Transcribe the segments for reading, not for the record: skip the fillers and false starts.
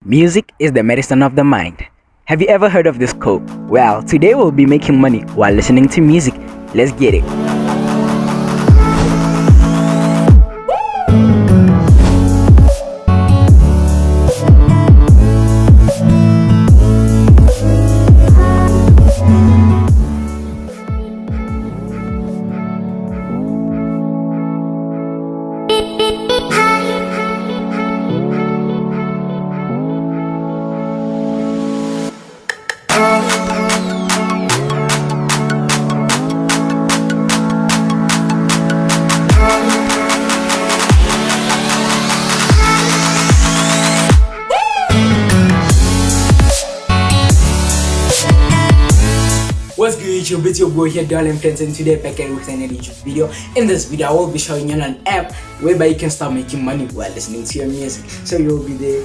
Music is the medicine of the mind. Have you ever heard of this quote? Well, today we'll be making money while listening to music. Let's get it. What's good YouTube, it's your boy here, Darling Friends, and today back again with another YouTube video. In this video I will be showing you an app whereby you can start making money while listening to your music. So you'll be there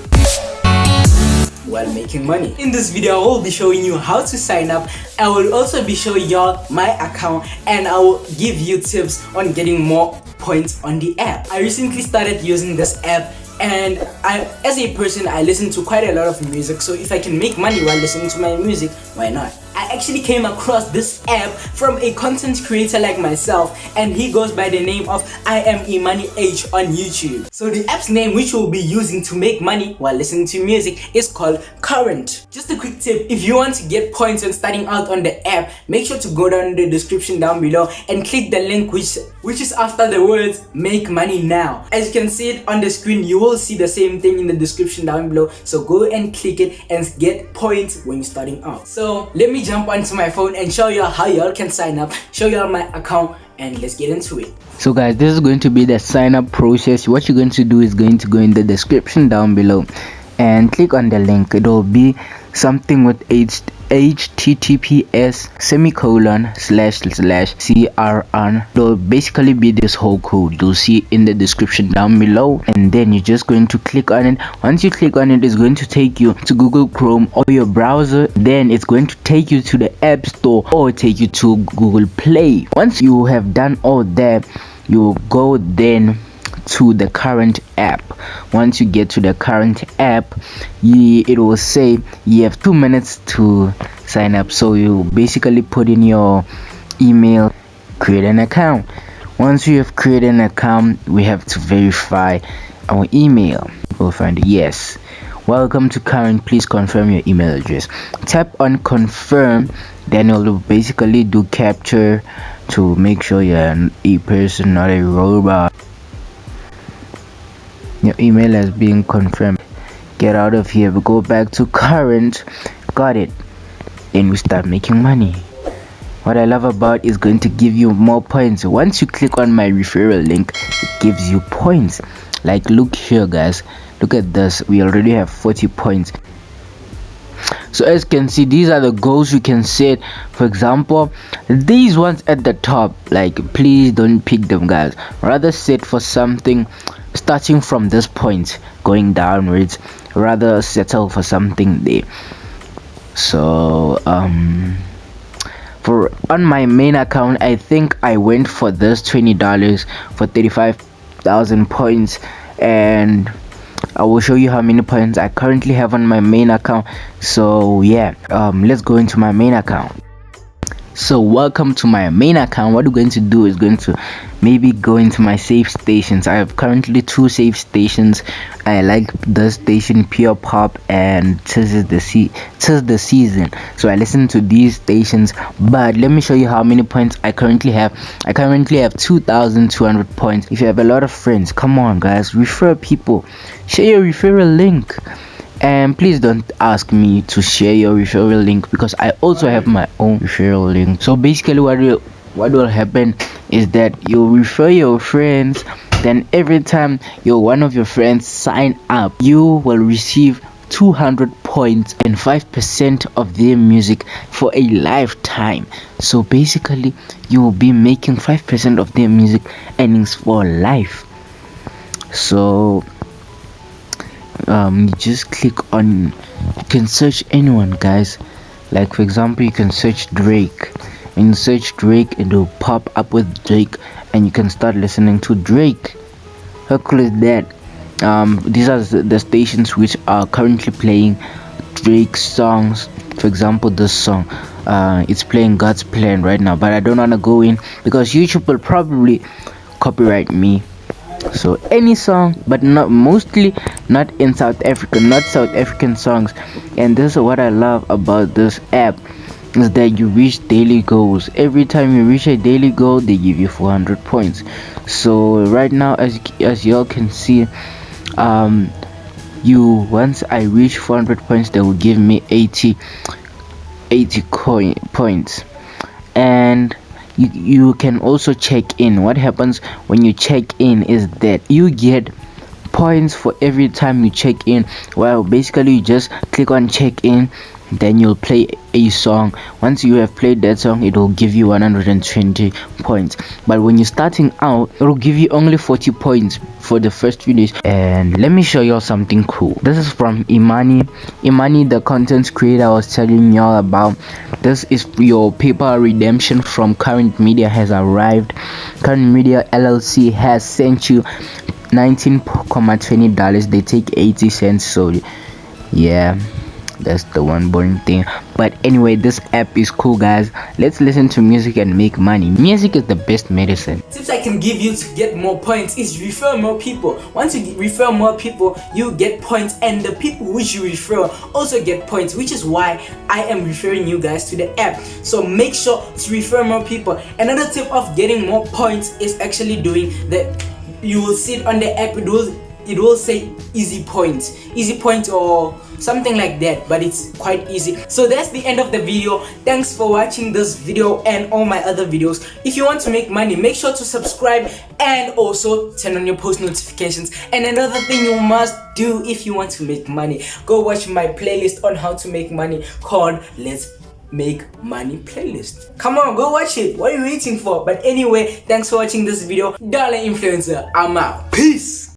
while making money. In this video I will be showing you how to sign up. I will also be showing y'all my account and I will give you tips on getting more points on the app. I recently started using this app and as a person I listen to quite a lot of music, so if I can make money while listening to my music, why not? I actually came across this app from a content creator like myself, and he goes by the name of I Am Imani H on YouTube. So the app's name which we'll be using to make money while listening to music is called Current. Just a quick tip, if you want to get points when starting out on the app, make sure to go down in the description down below and click the link which is after the words make money now. As you can see it on the screen, you will see the same thing in the description down below, so go and click it and get points when you're starting out. So let me jump onto my phone and show you how y'all can sign up, show y'all my account, and let's get into it. So guys, this is going to be the sign up process. What you're going to do is going to go in the description down below and click on the link. It will be something with https://crn. It'll basically be this whole code you'll see in the description down below, and then you're just going to click on it. Once you click on it, it's going to take you to Google Chrome or your browser. Then it's going to take you to the App Store or take you to Google Play. Once you have done all that, you go then to the Current app. Once you get to the Current app, it will say you have 2 minutes to sign up. So you basically put in your email, create an account. Once you have created an account, we have to verify our email. We'll find yes, welcome to Current, please confirm your email address. Tap on confirm, then it will basically do capture to make sure you're a person, not a robot. Your email has been confirmed. Get out of here, we go back to Current. Got it. Then we start making money. What I love about is going to give you more points. Once you click on my referral link, it gives you points. Like look here guys, look at this, we already have 40 points. So as you can see, these are the goals you can set. For example, these ones at the top, like please don't pick them guys, rather set for something starting from this point going downwards, rather settle for something there. So for on my main account, I think I went for this $20 for 35,000 points, and I will show you how many points I currently have on my main account. So yeah, let's go into my main account. So welcome to my main account. What we're going to do is going to maybe go into my save stations. I have currently 2 save stations. I like the station Pure Pop and Tis the Season, so I listen to these stations. But let me show you how many points I currently have. I currently have 2,200 points. If you have a lot of friends, come on guys, refer people, share your referral link. And please don't ask me to share your referral link because I also have my own referral link. So basically what will happen is that you'll refer your friends, then every time one of your friends sign up, you will receive 200 points and 5% of their music for a lifetime. So basically you will be making 5% of their music earnings for life. So you just click on, you can search anyone guys. Like for example, you can search Drake, and search Drake, it will pop up with Drake and you can start listening to Drake. How cool is that? these are the stations which are currently playing Drake's songs. For example, this song, it's playing God's Plan right now, but I don't want to go in because YouTube will probably copyright me. So any song, but not mostly not in South Africa, not South African songs. And this is what I love about this app, is that you reach daily goals. Every time you reach a daily goal, they give you 400 points. So right now, as y'all can see, once I reach 400 points, they will give me 80 points. And you can also check in. What happens when you check in is that you get points for every time you check in. Well, basically you just click on check in, then you'll play a song. Once you have played that song, it will give you 120 points. But when you're starting out, it will give you only 40 points for the first few days. And let me show y'all something cool. This is from Imani, the content creator I was telling y'all about. This is your PayPal redemption from Current Media has arrived. Current Media LLC has sent you $19.20. They take 80 cents. So yeah, that's the one boring thing. But anyway, this app is cool, guys. Let's listen to music and make money. Music is the best medicine. Tips I can give you to get more points is refer more people. Once you refer more people, you get points, and the people which you refer also get points, which is why I am referring you guys to the app. So make sure to refer more people. Another tip of getting more points is actually doing that. You will see it on the app, it will say easy points or something like that, but it's quite easy. So that's the end of the video. Thanks for watching this video and all my other videos. If you want to make money, make sure to subscribe and also turn on your post notifications. And another thing you must do if you want to make money, go watch my playlist on how to make money called Let's Make Money playlist. Come on, go watch it. What are you waiting for? But anyway, thanks for watching this video. Dollar Influencer, I'm out. Peace.